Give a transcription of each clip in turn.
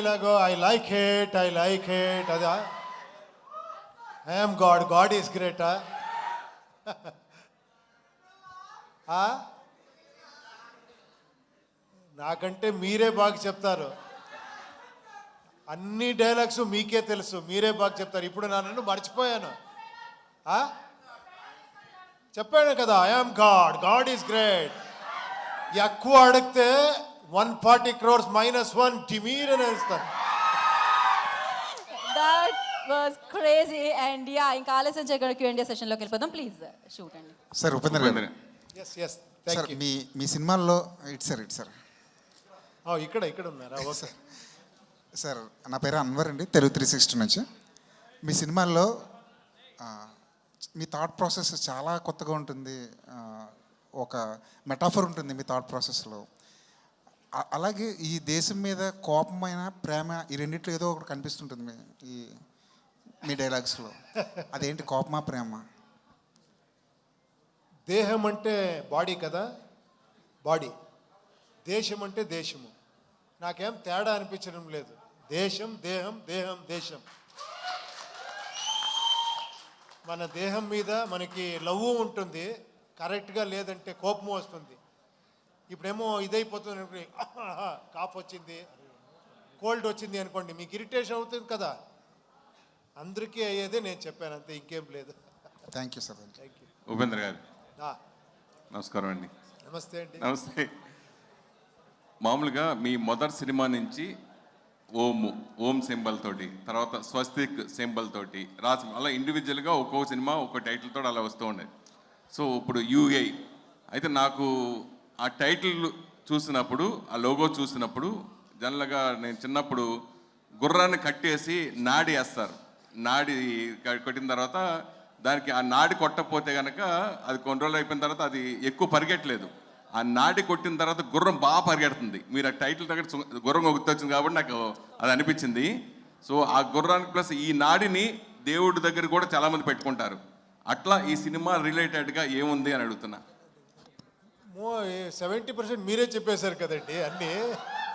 Dialogue I like it అదా I'm God is గ్రేటా? నాకంటే మీరే బాగా చెప్తారు. అన్ని డైలాగ్స్ మీకే తెలుసు, మీరే బాగా చెప్తారు. ఇప్పుడు నన్ను మర్చిపోయాను. చెప్పాను కదా, ఐఎమ్ గాడ్ ఈస్ గ్రేట్. ఎక్కువ అడిగితే 140 crores -1 టిమీర్ అని వేస్తాను. That was crazy and yeah, ఇంకా ఆలస్యం చేయకుండా Q&A సెషన్ లోకి వెళ్ళిపోదాం. ప్లీజ్ షూట్ అండి. సార్ ఉపేంద్ర గారు, ఎస్ సార్ థ్యాంక్ యూ. మీ సినిమాల్లో ఇటు సార్ ఇక్కడ ఉన్నారా? ఓకే సార్, నా పేరు అన్వర్ అండి, తెలుగు 360 నుంచి. మీ సినిమాల్లో మీ థాట్ ప్రాసెస్ చాలా కొత్తగా ఉంటుంది. ఒక మెటాఫర్ ఉంటుంది మీ థాట్ ప్రాసెస్లో. అలాగే ఈ దేశం మీద కోపమైన ప్రేమ, ఈ రెండిట్లో ఏదో ఒకటి కనిపిస్తుంటుంది మీ డైలాగ్స్లో. అదేంటి, కోపమా ప్రేమ? దేహం అంటే బాడీ కదా, బాడీ. దేశం అంటే దేశము. నాకేం తేడా అనిపించడం లేదు. దేశం దేహం, దేహం దేశం. మన దేహం మీద మనకి లవ్ ఉంటుంది, కరెక్ట్గా లేదంటే కోపం వస్తుంది. ఇప్పుడేమో ఇదైపోతుంది, కాఫ్ వచ్చింది, కోల్డ్ వచ్చింది అనుకోండి, మీకు ఇరిటేషన్ అవుతుంది కదా. అందరికీ అయ్యేదే నేను చెప్పాను, అంతే, ఇంకేం లేదు. Thank you sir. Thank you. Upendra గారు నమస్కారం అండి. నమస్తే అండి. నమస్తే. మామూలుగా మీ మొదటి సినిమా నుంచి ఓం సింబల్ తోటి, తర్వాత స్వస్తిక్ సింబల్ తోటి రాసి, అలా ఇండివిజువల్గా ఒక్కో సినిమా ఒక్కో టైటిల్ తోటి అలా వస్తూ ఉండేది. సో ఇప్పుడు యూఐ అయితే నాకు ఆ టైటిల్ చూసినప్పుడు, ఆ లోగో చూసినప్పుడు, జనరల్గా నేను చిన్నప్పుడు గుర్రాన్ని కట్టేసి నాడి వేస్తారు. నాడి కొట్టిన తర్వాత దానికి ఆ నాడి కొట్టకపోతే కనుక అది కొన్ని రోజులు అయిపోయిన తర్వాత అది ఎక్కువ పరిగెట్టలేదు. ఆ నాడి కొట్టిన తర్వాత గుర్రం బాగా పరిగెడుతుంది. మీరు ఆ టైటిల్ దగ్గర గుర్రం గుర్తొచ్చింది కాబట్టి నాకు అది అనిపించింది. సో ఆ గుర్రానికి ప్లస్ ఈ నాడిని దేవుడి దగ్గర కూడా చాలామంది పెట్టుకుంటారు. అట్లా ఈ సినిమా రిలేటెడ్గా ఏముంది అని అడుగుతున్నా. 70% మీరే చెప్పేశారు కదండి, అన్నీ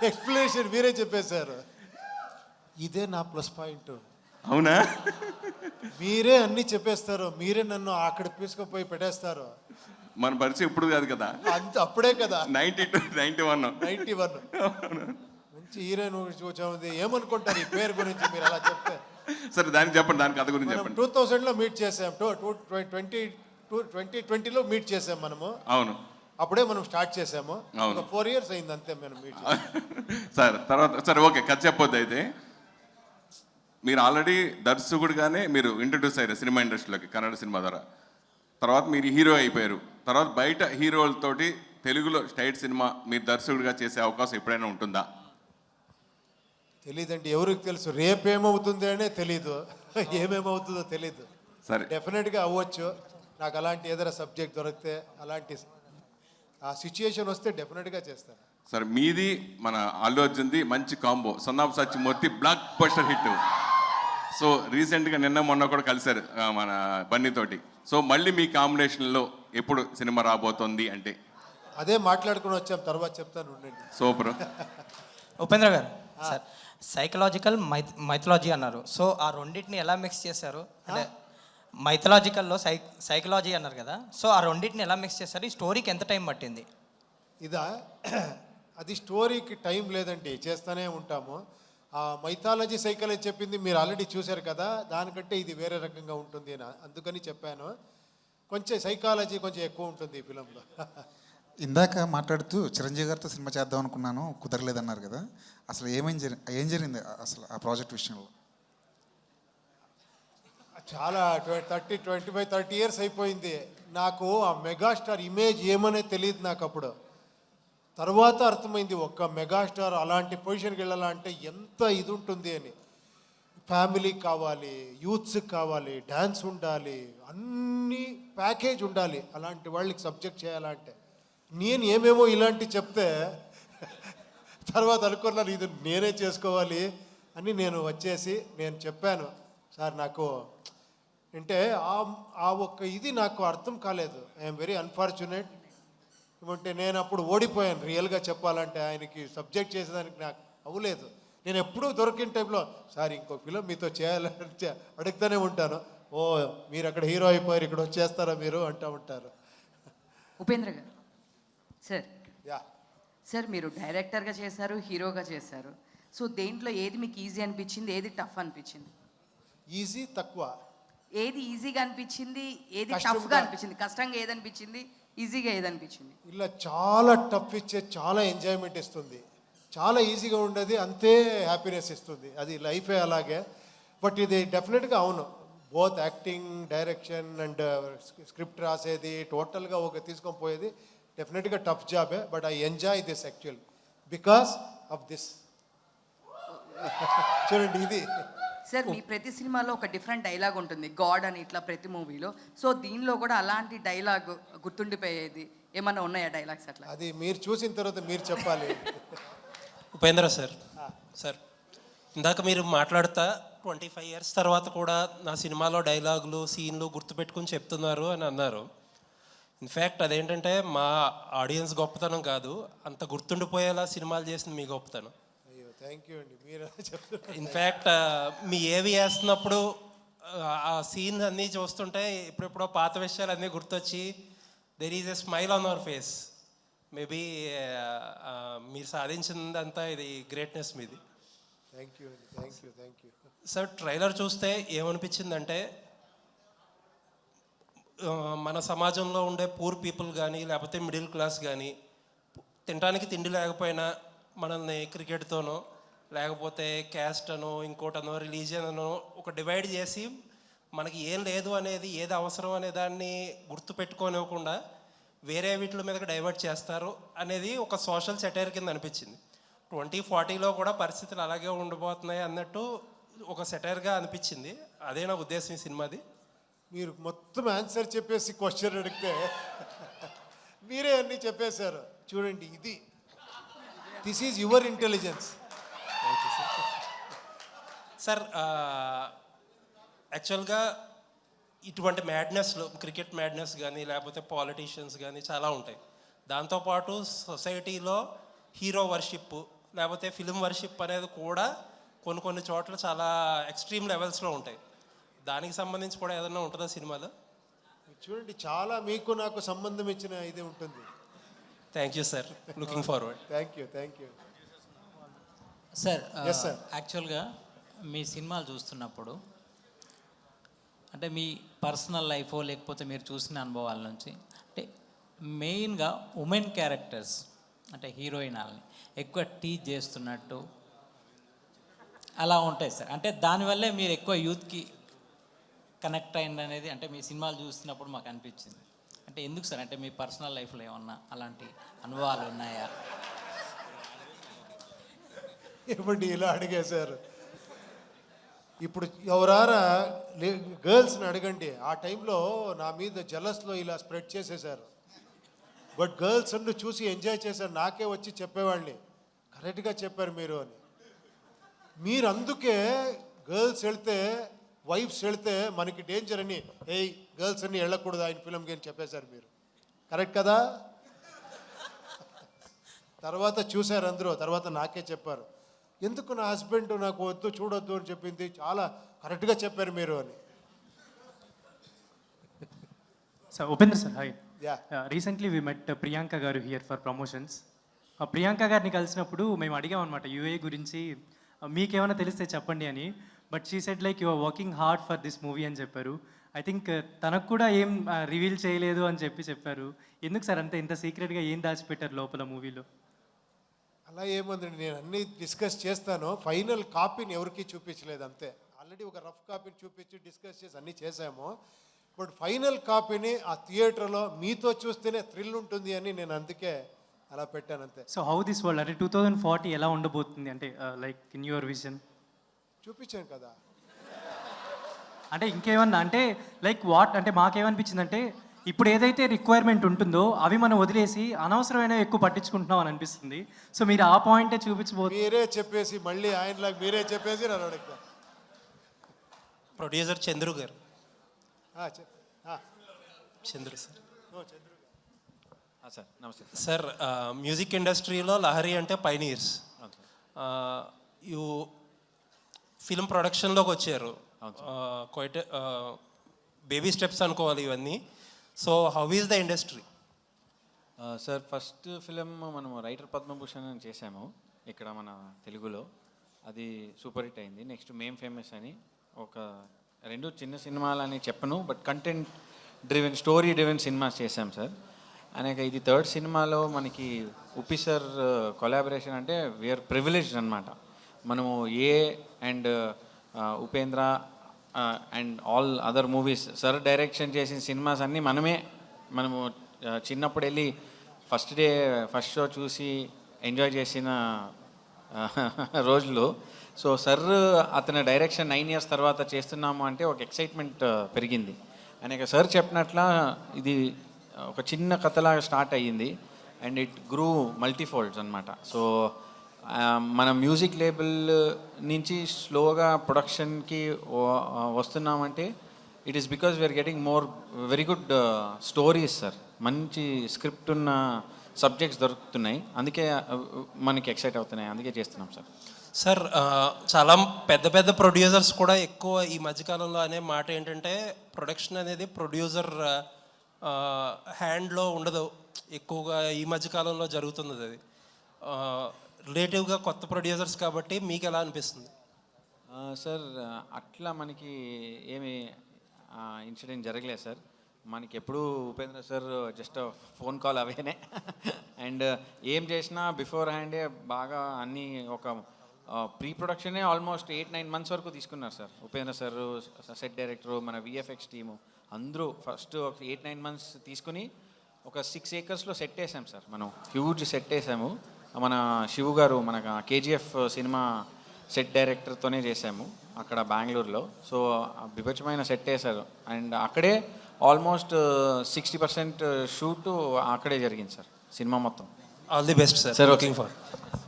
ఎక్స్ప్లెనేషన్ మీరే చెప్పేశారు. ఇదే నా ప్లస్ పాయింట్. అవునా? మీరే అన్నీ చెప్పేస్తారు, మీరే నన్ను అక్కడ తీసుకుపోయి పెట్టేస్తారు. మన పరిచయం ఇప్పుడు కాదు కదా, అంత అప్పుడే కదా, 92, 91. మంచి హీరోయిన్ చూసాము. ఏమనుకుంటారు ఈ పేరు గురించి మీరు అలా చెప్తే? సరే దానికి చెప్పండి, దాని కథ గురించి చెప్పండి. 2000లో మీట్ చేసాం, 2020లో మీట్ చేసాం మనము. అవును, అప్పుడే మనం స్టార్ట్ చేసాము. అవును. 4 years అయింది అంతే మనం మీట్ చేసాం. సరే తర్వాత సరే ఓకే, కథ చెప్పొద్దు. అయితే మీరు ఆల్రెడీ దర్శకుడిగానే మీరు ఇంట్రడ్యూస్ అయ్యారు సినిమా ఇండస్ట్రీలోకి కన్నడ సినిమా ద్వారా. తర్వాత మీరు హీరో అయిపోయారు. తర్వాత బయట హీరోలతోటి తెలుగులో స్టైట్ సినిమా మీరు దర్శకుడిగా చేసే అవకాశం ఎప్పుడైనా ఉంటుందా? తెలీదండి, ఎవరికి తెలుసు. రేపేమవుతుంది అనే తెలీదు, ఏమేమవుతుందో తెలీదు. సరే, డెఫినెట్గా అవ్వచ్చు. నాకు అలాంటి ఏదైనా సబ్జెక్ట్ దొరికితే, అలాంటి ఆ సిచ్యుయేషన్ వస్తే డెఫినెట్గా చేస్తాను. సరే మీది మన అల్లు అర్జున్ది మంచి combo, son of Satyamurthy block buster hit. So రీసెంట్గా నిన్న మొన్న కూడా కలిశారు మన బన్నీతోటి. సో మళ్ళీ మీ కాంబినేషన్లో ఎప్పుడు సినిమా రాబోతోంది అంటే? అదే మాట్లాడుకుని వచ్చాం, తర్వాత చెప్తాను, ఉండండి. సూపర్. ఉపేంద్ర గారు, సార్ సైకలాజికల్ మైథలాజీ అన్నారు. సో ఆ రెండింటిని ఎలా మిక్స్ చేశారు? అంటే మైథలాజికల్లో సైకలాజీ అన్నారు కదా, సో ఆ రెండింటిని ఎలా మిక్స్ చేశారు? ఈ స్టోరీకి ఎంత టైం పట్టింది? ఇదా, అది స్టోరీకి టైం లేదండి, చేస్తూనే ఉంటాము. మైథాలజీ సైకాలజీ చెప్పింది మీరు ఆల్రెడీ చూశారు కదా, దానికంటే ఇది వేరే రకంగా ఉంటుంది అని అందుకని చెప్పాను. కొంచెం సైకాలజీ కొంచెం ఎక్కువ ఉంటుంది ఈ ఫిలంలో. ఇందాక మాట్లాడుతూ చిరంజీవి గారితో సినిమా చేద్దాం అనుకున్నాను, కుదరలేదన్నారు కదా. అసలు ఏం జరిగింది అసలు ఆ ప్రాజెక్ట్ విషయంలో? చాలా 25-30 years అయిపోయింది. నాకు ఆ మెగాస్టార్ ఇమేజ్ ఏమనే తెలియదు నాకు అప్పుడు. తర్వాత అర్థమైంది, ఒక్క మెగాస్టార్ అలాంటి పొజిషన్కి వెళ్ళాలంటే ఎంత ఇది ఉంటుంది అని. ఫ్యామిలీకి కావాలి, యూత్స్కి కావాలి, డ్యాన్స్ ఉండాలి, అన్ని ప్యాకేజ్ ఉండాలి అలాంటి వాళ్ళకి సబ్జెక్ట్ చేయాలంటే. నేను ఏమేమో ఇలాంటి చెప్తే తర్వాత అనుకున్నాను ఇది నేనే చేసుకోవాలి అని. నేను వచ్చేసి నేను చెప్పాను, సార్ నాకు అంటే ఆ ఒక్క ఇది నాకు అర్థం కాలేదు. I'm very unfortunate. ఏమంటే నేను అప్పుడు ఓడిపోయాను రియల్గా చెప్పాలంటే. ఆయనకి సబ్జెక్ట్ చేసేదానికి నాకు అవ్వలేదు. నేను ఎప్పుడూ దొరికిన టైంలో సార్ ఇంకో ఫిలిం మీతో చేయాలని అడుగుతూనే ఉంటాను. ఓ మీరు అక్కడ హీరో అయిపోయారు, ఇక్కడ వచ్చేస్తారా మీరు అంటూ ఉంటారు. ఉపేంద్ర గారు సార్, యా సార్ మీరు డైరెక్టర్గా చేశారు, హీరోగా చేశారు. సో దేంట్లో ఏది మీకు ఈజీ అనిపించింది, ఏది టఫ్ అనిపించింది? ఈజీ తక్కువ. ఏది ఈజీగా అనిపించింది, ఏది కష్టంగా. టఫ్గా అనిపించింది? కష్టంగా ఏది అనిపించింది, ఈజీగా ఏది అనిపించింది? ఇలా చాలా టఫ్ ఇచ్చే చాలా ఎంజాయ్మెంట్ ఇస్తుంది, చాలా ఈజీగా ఉండేది అంతే హ్యాపీనెస్ ఇస్తుంది. అది లైఫే అలాగే. బట్ ఇది డెఫినెట్గా అవును, both acting, direction and script రాసేది టోటల్గా ఒక తీసుకొని పోయేది డెఫినెట్గా టఫ్ జాబే. But I enjoy this actual because of this. చూడండి ఇది సార్ మీ ప్రతి సినిమాలో ఒక డిఫరెంట్ డైలాగ్ ఉంటుంది, గాడ్ అని ఇట్లా ప్రతి మూవీలో. సో దీనిలో కూడా అలాంటి డైలాగ్ గుర్తుండిపోయేది ఏమన్నా ఉన్నాయా డైలాగ్స్ అట్లా? అది మీరు చూసిన తర్వాత మీరు చెప్పాలి. ఉపేంద్ర సార్, సార్ ఇందాక మీరు మాట్లాడుతా 25 years తర్వాత కూడా నా సినిమాలో డైలాగులు, సీన్లు గుర్తుపెట్టుకుని చెప్తున్నారు అని అన్నారు. ఇన్ఫ్యాక్ట్ అదేంటంటే మా ఆడియన్స్ గొప్పతనం కాదు, అంత గుర్తుండిపోయేలా సినిమాలు చేసింది మీ గొప్పతనం. అయ్యో థ్యాంక్ యూ అండి, మీరు చెప్తున్నారు. ఇన్ఫ్యాక్ట్ మీ ఏవి వేస్తున్నప్పుడు ఆ సీన్ అన్నీ చూస్తుంటే ఇప్పుడెప్పుడో పాత విషయాలు అన్నీ గుర్తొచ్చి there is a smile on hour face. Maybe మీరు సాధించిందంతా ఇది గ్రేట్నెస్ మీది. థ్యాంక్ యూ అండి, thank you, thank you. Sir trailer చూస్తే ఏమనిపించిందంటే మన సమాజంలో ఉండే పూర్ పీపుల్ కానీ లేకపోతే మిడిల్ క్లాస్ కానీ తినడానికి తిండి లేకపోయినా మనల్ని క్రికెట్తోనో లేకపోతే క్యాస్ట్ అనో ఇంకోటనో రిలీజియన్ అనో ఒక డివైడ్ చేసి మనకి ఏం లేదు అనేది, ఏది అవసరం అనే దాన్ని గుర్తుపెట్టుకోనివ్వకుండా వేరే వీటి మీదకి డైవర్ట్ చేస్తారు అనేది ఒక సోషల్ సెటైర్ కింద అనిపించింది. 2040లో కూడా పరిస్థితులు అలాగే ఉండబోతున్నాయి అన్నట్టు ఒక సెటైర్గా అనిపించింది. అదే నా ఉద్దేశం ఈ సినిమాది. మీరు మొత్తం ఆన్సర్ చెప్పేసి క్వశ్చన్ అడిగితే మీరే అన్నీ చెప్పేశారు. చూడండి ఇది, this is your intelligence. Sir యాక్చువల్గా ఇటువంటి మ్యాడ్నెస్లో క్రికెట్ మ్యాడ్నెస్ కానీ లేకపోతే పాలిటీషియన్స్ కానీ చాలా ఉంటాయి. దాంతోపాటు సొసైటీలో హీరో వర్షిప్ లేకపోతే ఫిలిం వర్షిప్ అనేది కూడా కొన్ని చోట్ల చాలా ఎక్స్ట్రీమ్ లెవెల్స్లో ఉంటాయి. దానికి సంబంధించి కూడా ఏదైనా ఉంటుందా సినిమాలో? చూడండి చాలా మీకు నాకు సంబంధం ఇచ్చిన ఇది ఉంటుంది. Thank you sir, looking forward. Thank you, thank you. Sir Yes, sir. యాక్చువల్గా మీ సినిమాలు చూస్తున్నప్పుడు అంటే మీ పర్సనల్ లైఫ్ లేకపోతే మీరు చూసిన అనుభవాల నుంచి అంటే మెయిన్గా ఉమెన్ క్యారెక్టర్స్ అంటే హీరోయినాల్ని ఎక్కువ టీచ్ చేస్తున్నట్టు అలా ఉంటాయి సార్. అంటే దానివల్లే మీరు ఎక్కువ యూత్కి కనెక్ట్ అయింది అనేది అంటే మీ సినిమాలు చూస్తున్నప్పుడు మాకు అనిపించింది. అంటే ఎందుకు సార్, అంటే మీ పర్సనల్ లైఫ్లో ఏమన్నా అలాంటి అనుభవాలు ఉన్నాయా? ఇప్పుడు ఇలా అడిగేశారు. ఇప్పుడు ఎవరారా గర్ల్స్ని అడగండి, ఆ టైంలో నా మీద జలస్లో ఇలా స్ప్రెడ్ చేసేసారు. బట్ గర్ల్స్ అంటూ చూసి ఎంజాయ్ చేశారు. నాకే వచ్చి చెప్పేవాళ్ళని కరెక్ట్గా చెప్పారు మీరు అని. మీరు అందుకే గర్ల్స్ వెళ్తే, వైఫ్స్ వెళ్తే మనకి డేంజర్ అని, ఏయ్ గర్ల్స్ అన్ని వెళ్ళకూడదు ఆయన ఫిల్మ్కి అని చెప్పేశారు మీరు. కరెక్ట్ కదా? తర్వాత చూశారు అందరూ, తర్వాత నాకే చెప్పారు ఎందుకు నా హస్బెండ్ నాకు వద్దు చూడొద్దు అని చెప్పింది, చాలా కరెక్ట్గా చెప్పారు మీరు అని. So, Upendra sir, hi. Yeah. Recently we met Priyanka garu here for promotions. Priyanka గారిని కలిసినప్పుడు మేము అడిగాం అనమాట యూఏ గురించి, మీకేమైనా తెలిస్తే చెప్పండి అని. But she said like you are working hard for this movie అని చెప్పారు. ఐ థింక్ తనకు కూడా ఏం రివీల్ చేయలేదు అని చెప్పారు. ఎందుకు సార్ అంతే ఇంత సీక్రెట్గా ఏం దాచిపెట్టారు లోపల మూవీలో? అలా ఏముందండి, నేను అన్నీ డిస్కస్ చేస్తాను, ఫైనల్ కాపీని ఎవరికి చూపించలేదు అంతే. ఆల్రెడీ ఒక రఫ్ కాపీని చూపించి డిస్కస్ చేసి అన్నీ చేసాము. బట్ ఫైనల్ కాపీని ఆ థియేటర్లో మీతో చూస్తేనే థ్రిల్ ఉంటుంది అని నేను అందుకే అలా పెట్టాను అంతే. సో హౌ దిస్ వరల్డ్ అంటే 2040 ఎలా ఉండబోతుంది అంటే లైక్ ఇన్ యువర్ విజన్? చూపించాను కదా. అంటే ఇంకేమన్నా అంటే లైక్ వాట్ అంటే మాకేమనిపించింది అంటే ఇప్పుడు ఏదైతే రిక్వైర్మెంట్ ఉంటుందో అవి మనం వదిలేసి అనవసరమైన ఎక్కువ పట్టించుకుంటున్నాం అని అనిపిస్తుంది. సో మీరు ఆ పాయింటే చూపించబోతున్నారు. మీరే చెప్పేసి మళ్ళీ ఆయనలాగా మీరే చెప్పేసి నన్ను అడుగుతా. ప్రొడ్యూసర్ చంద్రు గారు. చంద్రు సార్. సార్ నమస్తే సార్ మ్యూజిక్ ఇండస్ట్రీలో లహరి అంటే పైనీర్స్. యూ ఫిల్మ్ ప్రొడక్షన్లోకి వచ్చారు. క్వైట్ బేబీ స్టెప్స్ అనుకోవాలి ఇవన్నీ. So how is the industry? Sir first film మనం రైటర్ పద్మభూషణ్ అని చేశాము ఇక్కడ మన తెలుగులో. అది సూపర్ హిట్ అయింది. నెక్స్ట్ మేం ఫేమస్ అని ఒక 2 చిన్న సినిమాలని చెప్పను, but content driven story driven cinemas చేశాం సార్. అనేక ఇది 3rd సినిమాలో మనకి ఉప్పి సార్ కొలాబరేషన్ అంటే వీఆర్ ప్రివిలేజ్డ్ అనమాట. మనము and Upendra and all other movies sir direction చేసిన సినిమాస్ అన్నీ మనము చిన్నప్పుడు వెళ్ళి ఫస్ట్ షో చూసి ఎంజాయ్ చేసిన రోజులు. సో సార్ అతని డైరెక్షన్ 9 years తర్వాత చేస్తున్నాము అంటే ఒక ఎక్సైట్మెంట్ పెరిగింది. అనేక సార్ చెప్పినట్ల ఇది ఒక చిన్న కథలాగా స్టార్ట్ అయ్యింది అండ్ ఇట్ గ్రూ మల్టీఫోల్డ్స్ అనమాట. సో మన మ్యూజిక్ లేబుల్ నుంచి స్లోగా ప్రొడక్షన్కి వస్తున్నామంటే it is because we are getting very good stories sir. మంచి స్క్రిప్ట్ ఉన్న సబ్జెక్ట్స్ దొరుకుతున్నాయి, అందుకే మనకి ఎక్సైట్ అవుతున్నాయి, అందుకే చేస్తున్నాం సార్. సార్ చాలా పెద్ద పెద్ద ప్రొడ్యూసర్స్ కూడా ఎక్కువ ఈ మధ్యకాలంలో అనే మాట ఏంటంటే ప్రొడక్షన్ అనేది ప్రొడ్యూసర్ హ్యాండ్లో ఉండదు ఎక్కువగా. ఈ మధ్యకాలంలో జరుగుతుంది అది. రిలేటివ్గా కొత్త ప్రొడ్యూసర్స్ కాబట్టి మీకు ఎలా అనిపిస్తుంది? సార్ అట్లా మనకి ఏమి ఇన్సిడెంట్ జరగలేదు సార్. మనకి ఎప్పుడు Upendra sir just phone call అవేనే అండ్ ఏం చేసినా బిఫోర్ హ్యాండే బాగా అన్నీ ఒక ప్రీ ప్రొడక్షనే ఆల్మోస్ట్ 8-9 months వరకు తీసుకున్నారు sir. Upendra sir, set director, మన విఎఫ్ఎక్స్ టీము అందరూ ఫస్ట్ ఒక 8-9 months తీసుకుని ఒక 6 acresలో సెట్ వేసాం సార్. మనం హ్యూజ్ సెట్ వేసాము. మన శివు గారు మన కేజీఎఫ్ సినిమా సెట్ డైరెక్టర్తోనే చేసాము అక్కడ బెంగళూరులో. సో బిభత్సమైన సెట్ వేశారు అండ్ అక్కడే ఆల్మోస్ట్ 60% షూట్ అక్కడే జరిగింది సార్ సినిమా మొత్తం. All the best sir. Sir looking for.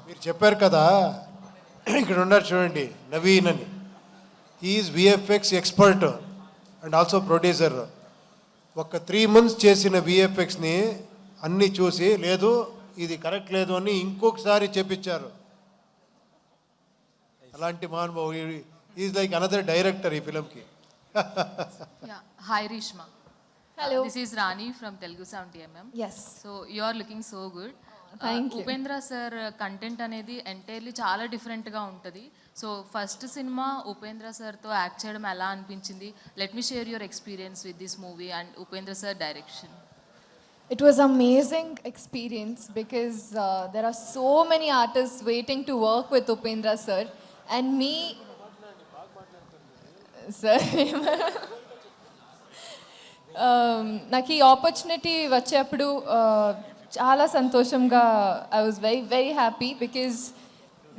మీరు చెప్పారు కదా, ఇక్కడ ఉన్నారు చూడండి నవీన్ అని. Is VFX expert and also producer. ఒక 3 months చేసిన విఎఫ్ఎక్స్ని అన్నీ చూసి లేదు ఇది కరెక్ట్ లేదు అని ఇంకొకసారి చెప్పించారు. అలాంటి మహానుభావు. ఈజ్ లైక్ అనదర్ డైరెక్టర్ ఈ ఫిలింకి. Yeah. Hi, Rishma. Hello. This is Rani from Telugu Sound TMM. Yes. So you are looking so good. Thank you. Upendra sir content అనేది ఎంటైర్లీ చాలా డిఫరెంట్గా ఉంటుంది. సో ఫస్ట్ సినిమా ఉపేంద్ర సార్తో యాక్ట్ చేయడం ఎలా అనిపించింది? Let me share your experience with this movie and Upendra sir direction. It was amazing experience because there are so many artists waiting to work with Upendra sir and me sir. నాకు ఈ opportunity వచ్చేప్పుడు చాలా సంతోషంగా I was very very happy because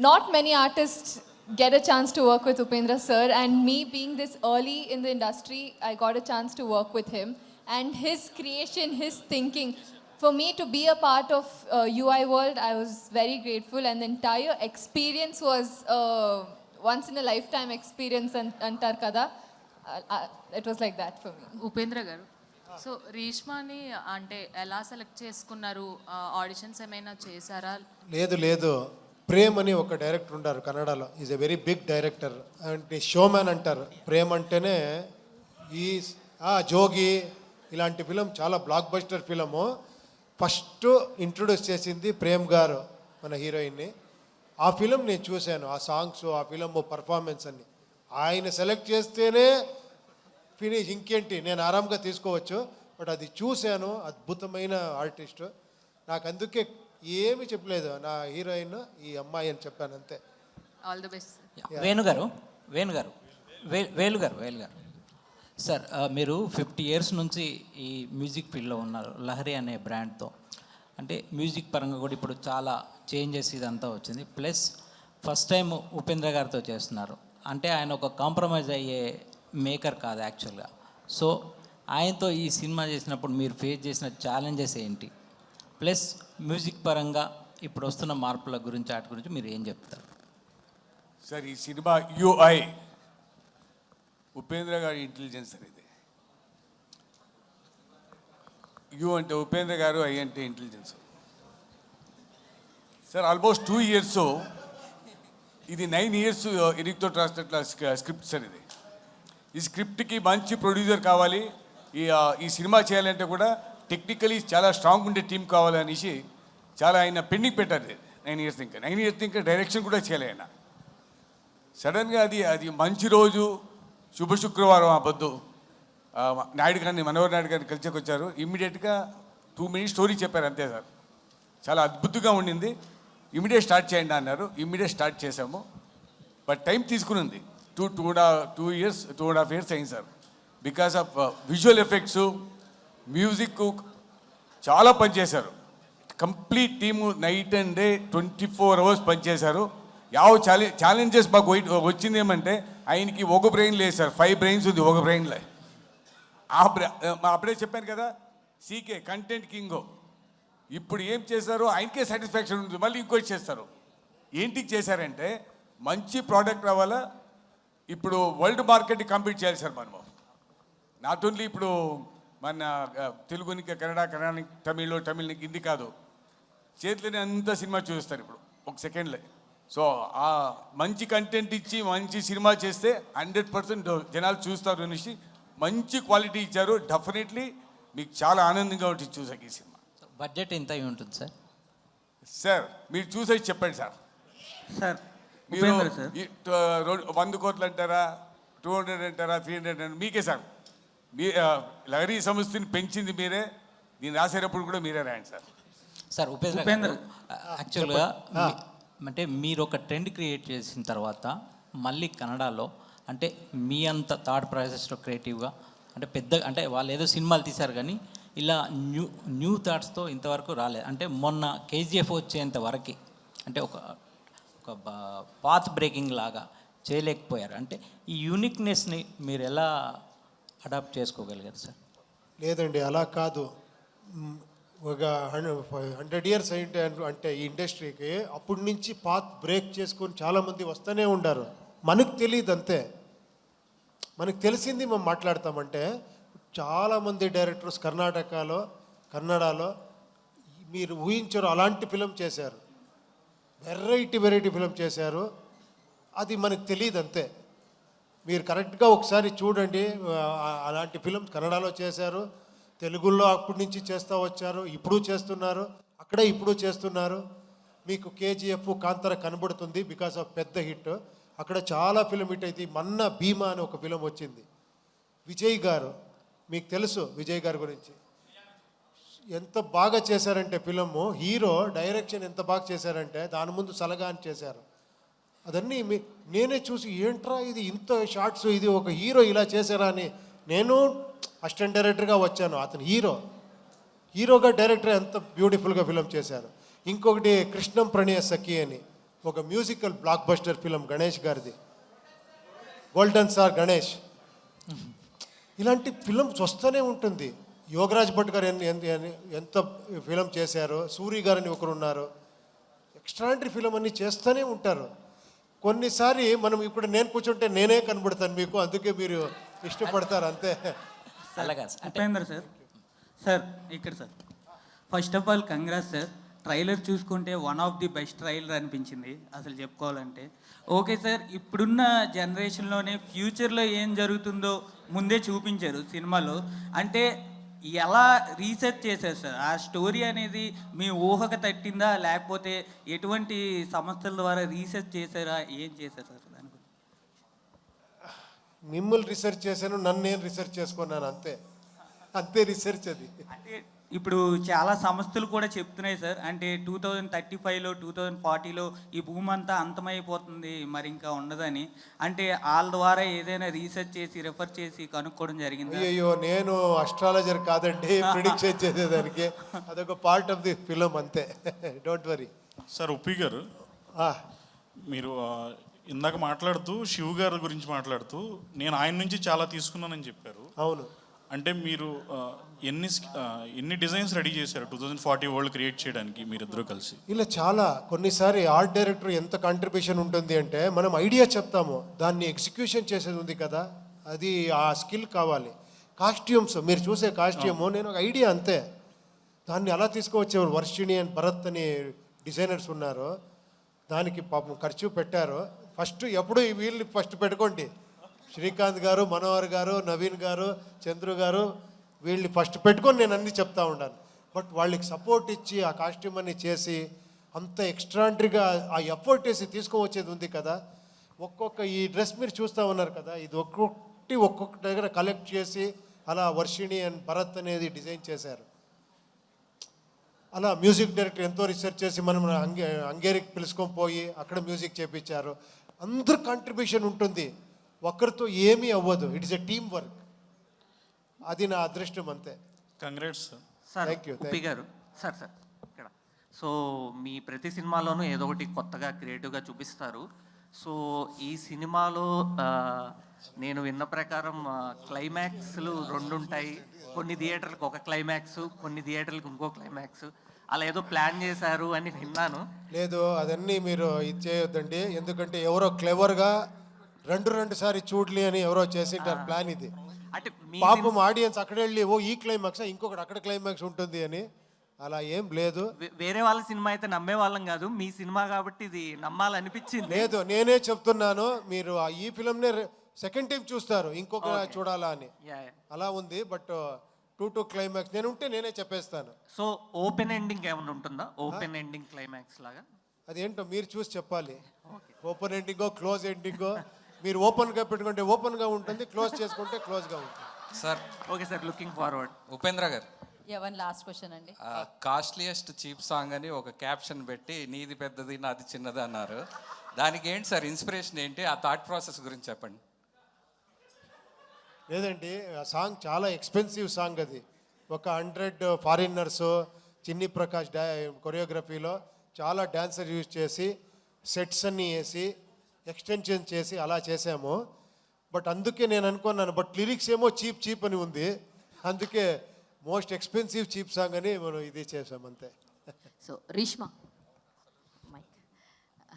not many artists get a chance to work with Upendra sir and me being this early in the industry I got a chance to work with him. And his creation, his thinking, for me to be a part of UI World, I was very grateful. And the entire experience was once in a lifetime experience. Antar kada, it was like that for me. Upendra గారు, so రీష్మాని అంటే ఎలా select చేసుకున్నారు? Auditions ఏమైనా చేశారా? లేదు ప్రేమ్ అని ఒక director ఉంటారు కన్నడలో. Is a very big director అంటే షోమ్యాన్ అంటారు. ప్రేమ్ అంటేనే ఈ జోగి ఇలాంటి ఫిలం చాలా blockbuster film. First introduce చేసింది ప్రేమ్ గారు మన హీరోయిన్ని. ఆ ఫిలం నేను చూశాను, ఆ సాంగ్స్, ఆ ఫిలం పర్ఫార్మెన్స్ అన్ని. ఆయన సెలెక్ట్ చేస్తేనే ఫినిష్, ఇంకేంటి నేను ఆరాంగా తీసుకోవచ్చు. బట్ అది చూశాను, అద్భుతమైన ఆర్టిస్ట్. నాకు అందుకే ఏమీ చెప్పలేదు, నా హీరోయిన్ ఈ అమ్మాయి అని చెప్పాను అంతే. All the best. వేలు గారు సార్, మీరు 50 years నుంచి ఈ మ్యూజిక్ ఫీల్డ్లో ఉన్నారు లహరి అనే బ్రాండ్తో. అంటే మ్యూజిక్ పరంగా కూడా ఇప్పుడు చాలా చేంజెస్ ఇదంతా వచ్చింది. ప్లస్ ఫస్ట్ టైం ఉపేంద్ర గారితో చేస్తున్నారు అంటే ఆయన ఒక కాంప్రమైజ్ అయ్యే మేకర్ కాదు యాక్చువల్గా. సో ఆయనతో ఈ సినిమా చేసినప్పుడు మీరు ఫేస్ చేసిన ఛాలెంజెస్ ఏంటి? ప్లస్ మ్యూజిక్ పరంగా ఇప్పుడు వస్తున్న మార్పుల గురించి వాటి గురించి మీరు ఏం చెప్తారు? సార్ ఈ సినిమా యూఐ ఉపేంద్ర గారి ఇంటెలిజెన్స్ సార్. ఇది యూ అంటే ఉపేంద్ర గారు, ఐ అంటే ఇంటెలిజెన్స్ సార్. ఆల్మోస్ట్ 2 years ఇది 9 years ఎరిక్తో రాసినట్ల స్క్రిప్ట్ సార్ ఇది. ఈ స్క్రిప్ట్కి మంచి ప్రొడ్యూసర్ కావాలి, ఈ సినిమా చేయాలంటే కూడా టెక్నికలీ చాలా స్ట్రాంగ్ ఉండే టీం కావాలనేసి చాలా ఆయన పెండింగ్ పెట్టారు 9 years ఇంకా. 9 years ఇంకా డైరెక్షన్ కూడా చేయలే ఆయన. సడన్గా అది మంచి రోజు శుభ శుక్రవారం ఆ పొద్దు నాయుడు గారిని, మనోహర్ నాయుడు గారిని కలిసేకి వచ్చారు. ఇమ్మీడియట్గా 2 minutes స్టోరీ చెప్పారు అంతే సార్. చాలా అద్భుతంగా ఉండింది. ఇమ్మీడియట్ స్టార్ట్ చేయండి అన్నారు. ఇమ్మీడియట్ స్టార్ట్ చేసాము. బట్ టైం తీసుకునింది. 2 years 2.5 years అయింది sir. Because of visual effects, music చాలా పనిచేశారు. Complete team night and day 24 hours పనిచేశారు. ఛాలెంజెస్ మాకు వచ్చింది ఏమంటే, ఆయనకి ఒక బ్రెయిన్ లేదు సార్, 5 brains ఉంది ఒక బ్రెయిన్లో. అప్పుడే చెప్పాను కదా, సీకే కంటెంట్ కింగో. ఇప్పుడు ఏం చేశారో ఆయనకే సాటిస్ఫాక్షన్ ఉంటుంది, మళ్ళీ ఇంకోటి చేస్తారు. ఏంటికి చేశారంటే, మంచి ప్రోడక్ట్ రావాలా, ఇప్పుడు వరల్డ్ మార్కెట్ని కంపీట్ చేయాలి సార్ మనము. నాట్ ఓన్లీ ఇప్పుడు మన తెలుగునికి కన్నడానికి తమిళనికి హిందీ కాదు, చేతిలోనే అంత సినిమా చూస్తారు ఇప్పుడు ఒక సెకండ్లో. సో ఆ మంచి కంటెంట్ ఇచ్చి మంచి సినిమా చేస్తే 100% జనాలు చూస్తారు అనేసి మంచి క్వాలిటీ ఇచ్చారు. డెఫినెట్లీ మీకు చాలా ఆనందంగా ఉంటుంది చూసాక ఈ సినిమా. బడ్జెట్ ఎంత అయి ఉంటుంది సార్? సార్ మీరు చూసేసి చెప్పండి సార్. సార్ మీరు 100 కోట్లు అంటారా, 200 అంటారా, 300 అంటారా, మీకే సార్. మీ లహరీ సంస్థని పెంచింది మీరే, దీన్ని రాసేటప్పుడు కూడా మీరే రాయండి సార్. సార్ ఉపేంద్ర యాక్చువల్గా అంటే మీరు ఒక ట్రెండ్ క్రియేట్ చేసిన తర్వాత మళ్ళీ కన్నడలో అంటే మీ అంత థాట్ ప్రాసెస్లో క్రియేటివ్గా అంటే అంటే వాళ్ళు ఏదో సినిమాలు తీశారు కానీ ఇలా న్యూ థాట్స్తో ఇంతవరకు రాలేదు. అంటే మొన్న కేజీఎఫ్ వచ్చేంత వరకు అంటే ఒక పాత్ బ్రేకింగ్ లాగా చేయలేకపోయారు. అంటే ఈ యూనిక్నెస్ని మీరు ఎలా అడాప్ట్ చేసుకోగలిగారు సార్? లేదండి, అలా కాదు. ఒక 100 years అయింటే అంటే ఈ ఇండస్ట్రీకి అప్పటి నుంచి పాత్ బ్రేక్ చేసుకొని చాలామంది వస్తూనే ఉండారు. మనకు తెలియదు అంతే. మనకు తెలిసింది మేము మాట్లాడతామంటే చాలామంది డైరెక్టర్స్ కన్నడలో మీరు ఊహించరు అలాంటి ఫిలం చేశారు. వెరైటీ ఫిలం చేశారు. అది మనకు తెలియదు అంతే. మీరు కరెక్ట్గా ఒకసారి చూడండి. అలాంటి ఫిలం కన్నడలో చేశారు, తెలుగులో అప్పటి నుంచి చేస్తూ వచ్చారు, ఇప్పుడు చేస్తున్నారు, అక్కడే ఇప్పుడు చేస్తున్నారు. మీకు కేజీఎఫ్, కాంతార కనబడుతుంది బికాస్ ఆఫ్ పెద్ద హిట్. అక్కడ చాలా ఫిలం హిట్ అయితే మొన్న భీమా అని ఒక ఫిలం వచ్చింది. విజయ్ గారు, మీకు తెలుసు విజయ్ గారి గురించి, ఎంత బాగా చేశారంటే ఫిలము. హీరో డైరెక్షన్ ఎంత బాగా చేశారంటే దాని ముందు సలగా అని చేశారు. అదన్నీ నేనే చూసి ఏంట్రా ఇది ఇంత షార్ట్స్, ఇది ఒక హీరో ఇలా చేశారా అని నేను అసిస్టెంట్ డైరెక్టర్గా వచ్చాను. అతను హీరోగా డైరెక్టర్ ఎంత బ్యూటిఫుల్గా ఫిలం చేశారు. ఇంకొకటి కృష్ణం ప్రణయ సఖి అని ఒక musical block buster film Ganesh గారిది, గోల్డెన్ స్టార్ గణేష్. ఇలాంటి ఫిల్మ్స్ వస్తూనే ఉంటుంది. యోగరాజ్ భట్ గారు ఎంత ఫిలం చేశారు, సూరి గారని ఒకరు ఉన్నారు. ఎక్స్ట్రాండరీ ఫిలం అన్నీ చేస్తూనే ఉంటారు. కొన్నిసారి మనం ఇప్పుడు నేను కూర్చుంటే నేనే కనబడతాను మీకు, అందుకే మీరు ఇష్టపడతారు అంతే. ఉపేంద్ర సార్ ఇక్కడ sir first of all congrats sir. Trailer చూసుకుంటే one of the best trailer అనిపించింది అసలు చెప్పుకోవాలంటే. ఓకే సార్, ఇప్పుడున్న జనరేషన్లోనే ఫ్యూచర్లో ఏం జరుగుతుందో ముందే చూపించారు సినిమాలో. అంటే ఎలా రీసెర్చ్ చేశారు సార్? ఆ స్టోరీ అనేది మీ ఊహకు తట్టిందా, లేకపోతే ఎటువంటి సంస్థల ద్వారా రీసెర్చ్ చేశారా, ఏం చేశారు సార్ దాని గురించి? మిమ్మల్ని రీసెర్చ్ చేశాను, నన్ను నేను రీసెర్చ్ చేసుకున్నాను అంతే రీసెర్చ్ అది. అంటే ఇప్పుడు చాలా సంస్థలు కూడా చెప్తున్నాయి సార్, అంటే 2035లో 2040లో ఈ భూమి అంతా అంతమైపోతుంది, మరి ఇంకా ఉండదని. అంటే వాళ్ళ ద్వారా ఏదైనా రీసెర్చ్ చేసి రెఫర్ చేసి కనుక్కోవడం జరిగింది? అయ్యో, నేను అస్ట్రాలజర్ కాదండి ప్రిడిక్షన్ చేసేదానికి. అదొక పార్ట్ ఆఫ్ ది ఫిలం అంతే, డోంట్ వరీ. సార్ ఉప్పి గారు, మీరు ఇందాక మాట్లాడుతూ శివ్ గారి గురించి మాట్లాడుతూ నేను ఆయన నుంచి చాలా తీసుకున్నానని చెప్పారు. అవును. అంటే మీరు ఎన్ని డిజైన్స్ రెడీ చేశారు 2040 వరల్డ్ క్రియేట్ చేయడానికి మీరిద్దరూ కలిసి? ఇలా చాలా. కొన్నిసారి ఆర్ట్ డైరెక్టర్ ఎంత కాంట్రిబ్యూషన్ ఉంటుంది అంటే మనం ఐడియా చెప్తాము, దాన్ని ఎగ్జిక్యూషన్ చేసేది ఉంది కదా, అది ఆ స్కిల్ కావాలి. కాస్ట్యూమ్స్ మీరు చూసే కాస్ట్యూము నేను ఒక ఐడియా అంతే, దాన్ని అలా తీసుకువచ్చేవారు. వర్షిణి అండ్ భరత్ అని డిజైనర్స్ ఉన్నారు, దానికి పాపం ఖర్చు పెట్టారు, ఫస్ట్ ఎప్పుడు వీళ్ళని ఫస్ట్ పెట్టుకోండి. శ్రీకాంత్ గారు, మనోహర్ గారు, నవీన్ గారు, చంద్రు గారు, వీళ్ళని ఫస్ట్ పెట్టుకొని నేను అన్నీ చెప్తా ఉన్నాను. బట్ వాళ్ళకి సపోర్ట్ ఇచ్చి ఆ కాస్ట్యూమ్ అన్ని చేసి అంత ఎక్స్ట్రాండరీగా ఆ ఎఫర్ట్ వేసి తీసుకువచ్చేది ఉంది కదా. ఒక్కొక్క ఈ డ్రెస్ మీరు చూస్తూ ఉన్నారు కదా, ఇది ఒక్కొక్క దగ్గర కలెక్ట్ చేసి అలా వర్షిణి అండ్ భరత్ అనేది డిజైన్ చేశారు. అలా మ్యూజిక్ డైరెక్టర్ ఎంతో రీసెర్చ్ చేసి మనం హంగేరికి పిలుచుకొని పోయి అక్కడ మ్యూజిక్ చేపించారు. అందరు కాంట్రిబ్యూషన్ ఉంటుంది, ఒక్కరితో ఏమీ అవ్వదు. It is a team work. అది నా అదృష్టం అంతే. Congrats sir. Thank you, thank ఉప్పి గారు సార్ ఇక్కడ సో మీ ప్రతి సినిమాలోనూ ఏదో ఒకటి కొత్తగా క్రియేటివ్గా చూపిస్తారు. సో ఈ సినిమాలో నేను విన్న ప్రకారం క్లైమాక్స్లు 2 ఉంటాయి. కొన్ని థియేటర్లకు ఒక క్లైమాక్స్, కొన్ని థియేటర్లకు ఇంకో క్లైమాక్స్, అలా ఏదో ప్లాన్ చేశారు అని విన్నాను. లేదు, అదన్నీ మీరు ఇది చేయొద్దండి. ఎందుకంటే ఎవరో క్లెవర్గా రెండు సారి చూడలి అని ఎవరో చేసింటారు ప్లాన్ ఇది. అంటే పాపం ఆడియన్స్ అక్కడ వెళ్ళి ఓ ఈ క్లైమాక్స్ ఇంకొకటి అక్కడ క్లైమాక్స్ ఉంటుంది అని అలా ఏం లేదు. వేరే వాళ్ళ సినిమా అయితే నమ్మే వాళ్ళం కాదు, మీ సినిమా కాబట్టి ఇది నమ్మాలనిపించింది. లేదు, నేనే చెప్తున్నాను, మీరు ఈ ఫిల్మ్నే సెకండ్ టైం చూస్తారు ఇంకొక చూడాలా అని. అలా ఉంది. బట్ 2 క్లైమాక్స్ నేను ఉంటే నేనే చెప్పేస్తాను. సో ఓపెన్ ఎండింగ్ ఏమైనా ఉంటుందా? ఓపెన్ ఎండింగ్ క్లైమాక్స్ లాగా అదేంటో మీరు చూసి చెప్పాలి. ఓపెన్ ఎండింగో క్లోజ్ ఎండింగో. మీరు ఓపెన్గా పెట్టుకుంటే ఓపెన్గా ఉంటుంది, క్లోజ్ చేసుకుంటే క్లోజ్గా ఉంటుంది. Sir okay sir, looking forward. Upendra గారు, వన్ లాస్ట్ క్వశ్చన్ అండి. కాస్ట్లీయెస్ట్ చీప్ సాంగ్ అని ఒక క్యాప్షన్ పెట్టి నీది పెద్దది నాది చిన్నది అన్నారు. దానికి ఏంటి సార్ ఇన్స్పిరేషన్ ఏంటి? ఆ థాట్ ప్రాసెస్ గురించి చెప్పండి. లేదండి, ఆ సాంగ్ చాలా ఎక్స్పెన్సివ్ సాంగ్. అది ఒక 100 ఫారినర్స్ చిన్ని ప్రకాష్ కొరియోగ్రఫీలో చాలా డాన్సర్ యూజ్ చేసి సెట్స్ అన్నీ వేసి ఎక్స్టెన్షన్ చేసి అలా చేసాము. బట్ అందుకే నేను అనుకున్నాను, బట్ లిరిక్స్ ఏమో చీప్ అని ఉంది. అందుకే మోస్ట్ ఎక్స్పెన్సివ్ చీప్ సాంగ్ అని మనం ఇది చేసాం అంతే. So Reshma,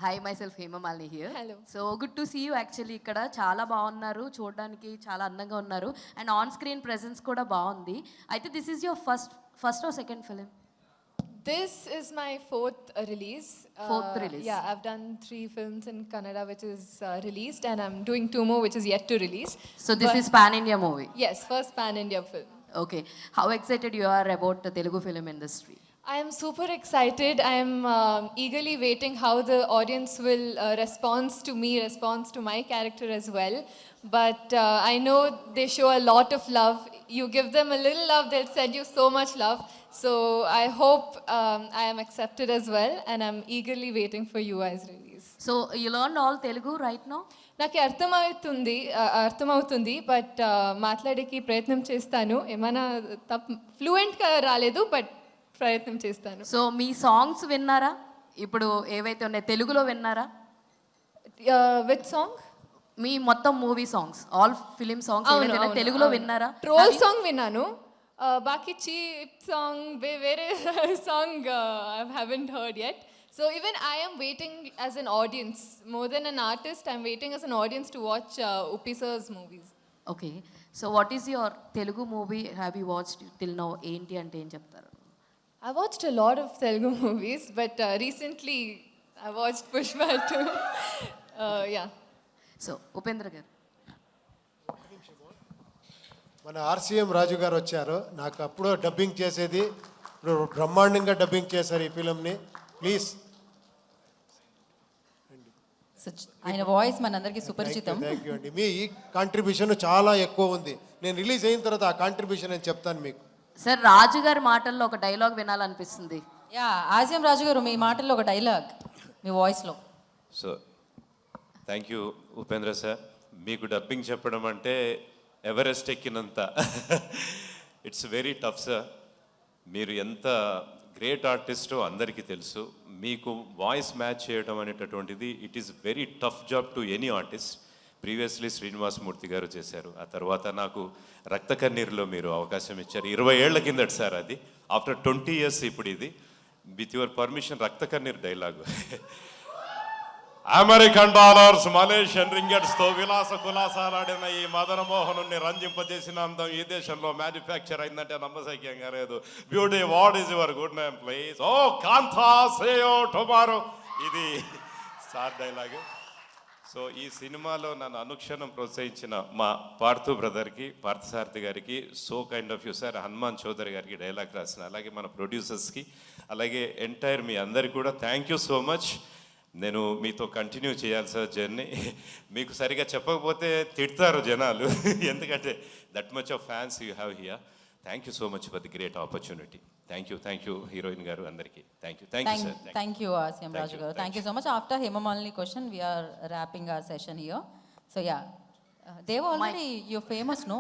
hi, myself Hemamalini here. Hello. So good to see you. Actually ఇక్కడ చాలా బాగున్నారు, చూడడానికి చాలా అందంగా ఉన్నారు, అండ్ ఆన్ స్క్రీన్ ప్రెజెన్స్ కూడా బాగుంది. అయితే this is your first or second film? This is my fourth release. Fourth release. Yeah, I've done 3 films in Kannada which is released, and I'm doing 2 more which is yet to release. So this is pan-India movie? Yes, first pan-India film. Okay. How excited you are about the Telugu film industry? I am super excited. I am eagerly waiting how the audience will responds to my character as well. But I know they show a lot of love. You give them a little love, they'll send you so much love. So I hope I am accepted as well, and I'm eagerly waiting for you guys' release. So you learned all Telugu right now? నాకు అర్థమవుతుంది, but మాట్లాడేకి ప్రయత్నం చేస్తాను. ఏమైనా ఫ్లూయెంట్గా రాలేదు, but ప్రయత్నం చేస్తాను. So మీ songs విన్నారా? ఇప్పుడు ఏవైతే ఉన్నాయో తెలుగులో విన్నారా? With song? మీ మొత్తం movie songs, all film songs తెలుగులో విన్నారా? ట్రోల్ సాంగ్ విన్నాను, బాకీ చీప్ సాంగ్ వేరే song I haven't heard yet. So even I am waiting as an audience, more than an artist, I'm waiting as an audience to watch Uppi sir's movies. Okay. So what is your Telugu movie have you watched till now? ఏంటి అంటే ఏం చెప్తారు? I watched a lot of Telugu movies, but recently I watched Pushpa too. Yeah. So Upendra గారు, మన RCM రాజు గారు వచ్చారు. నాకు అప్పుడు డబ్బింగ్ చేసేది, ఇప్పుడు బ్రహ్మాండంగా డబ్బింగ్ చేశారు ఈ ఫిలింని. ప్లీజ్. ఆయన వాయిస్ మనందరికీ సుపరిచితం. థ్యాంక్ యూ అండి. మీ ఈ కాంట్రిబ్యూషన్ చాలా ఎక్కువ ఉంది. నేను రిలీజ్ అయిన తర్వాత ఆ కాంట్రిబ్యూషన్ నేను చెప్తాను మీకు. సార్ రాజు గారి మాటల్లో ఒక డైలాగ్ వినాలనిపిస్తుంది. యా, ఆసియం రాజు గారు మీ మాటల్లో ఒక డైలాగ్ మీ వాయిస్లో. So thank you Upendra sir. మీకు డబ్బింగ్ చెప్పడం అంటే ఎవరెస్ట్ ఎక్కినంత. It's very tough sir. మీరు ఎంత గ్రేట్ ఆర్టిస్టో అందరికీ తెలుసు. మీకు వాయిస్ మ్యాచ్ చేయడం అనేటటువంటిది it is very tough job to any artist. Previously Srinivas Murthy గారు చేశారు, ఆ తర్వాత నాకు రక్త కన్నీరులో మీరు అవకాశం ఇచ్చారు. 20 ఏళ్ల కిందట సార్ అది. ఆఫ్టర్ 20 years ఇప్పుడు ఇది. విత్ యువర్ పర్మిషన్ రక్త కన్నీరు డైలాగు. అమెరికన్ డాలర్స్, మలేషియన్ రింగెట్స్తో విలాస కులాసాలాడిన ఈ మదన మోహనుని రంజింపజేసిన అందం ఈ దేశంలో మ్యానుఫ్యాక్చర్ అయిందంటే నమ్మశక్యంగా లేదు. Beauty, what is your good name please? ఓ కాంతా సేయో టుమారో. ఇది సార్ డైలాగు. సో ఈ సినిమాలో నన్ను అనుక్షణం ప్రోత్సహించిన మా పార్థు బ్రదర్కి, పార్థసారథి గారికి, so kind of you sir, Hanuman Chowdary గారికి డైలాగ్ రాసిన, అలాగే మన ప్రొడ్యూసర్స్కి, అలాగే ఎంటైర్ మీ అందరికి కూడా థ్యాంక్ యూ సో మచ్. నేను మీతో కంటిన్యూ చేయాలి సార్ జర్నీ. మీకు సరిగా చెప్పకపోతే తిడతారు జనాలు, ఎందుకంటే that much of fans you have here. Thank you so much for the great opportunity. Thank you heroine గారు అందరికీ thank you sir. Thank you CM Raju గారు. Thank you so much. After Hemamalini question we are wrapping our session here. So yeah, Dev already you famous no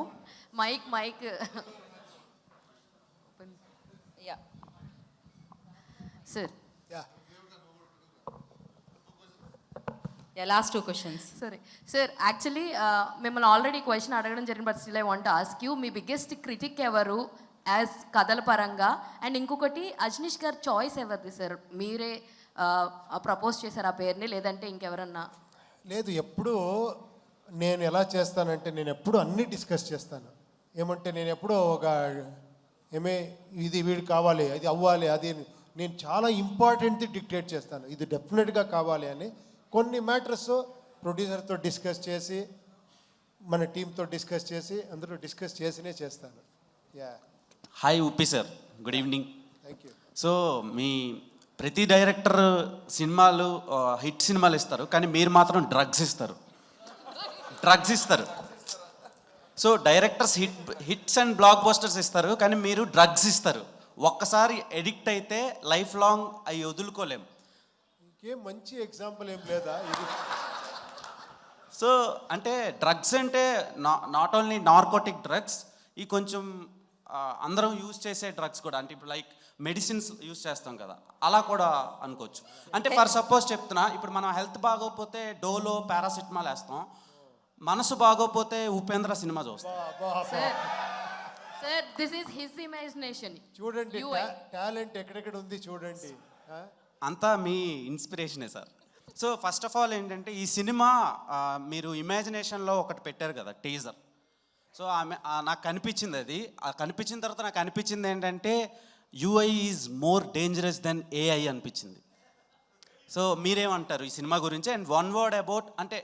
mic yeah sir. Yeah, last 2 questions. సరే sir, actually మిమ్మల్ని already question అడగడం జరిగింది, but still I want ask you, me biggest critic ఎవరు as కథల పరంగా? And ఇంకొకటి, అజనీష్ గారు choice ఎవరిది సార్? మీరే ప్రపోజ్ చేశారు ఆ పేరుని, లేదంటే ఇంకెవరన్నా? లేదు, ఎప్పుడూ నేను ఎలా చేస్తానంటే నేను ఎప్పుడు అన్నీ డిస్కస్ చేస్తాను. ఏమంటే నేను ఎప్పుడూ ఒక ఇది వీడు కావాలి, అది అవ్వాలి, అది నేను చాలా ఇంపార్టెంట్ది డిక్టేట్ చేస్తాను. ఇది డెఫినెట్గా కావాలి అని. కొన్ని మ్యాటర్స్ ప్రొడ్యూసర్తో డిస్కస్ చేసి, మన టీంతో డిస్కస్ చేసి, అందరూ డిస్కస్ చేసినే చేస్తాను. Yeah. Hi Uppi sir, good evening. Thank you. So మీ ప్రతి డైరెక్టర్ సినిమాలు హిట్ సినిమాలు ఇస్తారు, కానీ మీరు మాత్రం డ్రగ్స్ ఇస్తారు. So directors hits and black busters ఇస్తారు, కానీ మీరు డ్రగ్స్ ఇస్తారు. ఒక్కసారి ఎడిక్ట్ అయితే లైఫ్ లాంగ్ అవి వదులుకోలేం. ఇంకేం మంచి ఎగ్జాంపుల్ ఏం లేదా ఇది? సో అంటే డ్రగ్స్ అంటే నాట్ ఓన్లీ నార్కోటిక్ డ్రగ్స్, ఈ కొంచెం అందరం యూజ్ చేసే డ్రగ్స్ కూడా, అంటే ఇప్పుడు లైక్ మెడిసిన్స్ యూజ్ చేస్తాం కదా, అలా కూడా అనుకోవచ్చు. అంటే ఫర్ సపోజ్ చెప్తున్నా, ఇప్పుడు మనం హెల్త్ బాగోకపోతే డోలో పారాసిటమాల్ వేస్తాం, మనసు బాగోపోతే ఉపేంద్ర సినిమా చూస్తాం. Sir, this is his imagination. చూడండి, టాలెంట్ ఎక్కడెక్కడ ఉంది చూడండి. అంతా మీ ఇన్స్పిరేషనే sir. So first of all ఏంటంటే, ఈ సినిమా మీరు ఇమాజినేషన్లో ఒకటి పెట్టారు కదా, టీజర్. సో నాకు కనిపించింది అది. కనిపించిన తర్వాత నాకు అనిపించింది ఏంటంటే, UI is more dangerous than AI అనిపించింది. సో మీరేమంటారు ఈ సినిమా గురించి? అండ్ వన్ వర్డ్ అబౌట్, అంటే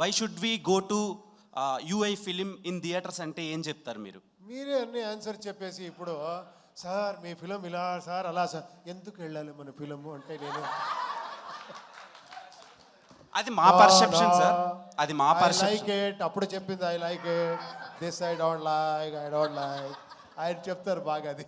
why should we go to UI film in theatres అంటే ఏం చెప్తారు మీరు? మీరే అన్ని ఆన్సర్ చెప్పేసి, ఇప్పుడు సార్ మీ ఫిలం ఇలా సార్ అలా సార్, ఎందుకు వెళ్ళాలి మన ఫిలము అంటే నేను అది మా పర్సెప్షన్ సార్, అది మా పర్సెప్షన్. లైక్ ఇట్ అప్పుడు చెప్పింది, I like it, this I don't like, ఆయన చెప్తారు బాగా అది.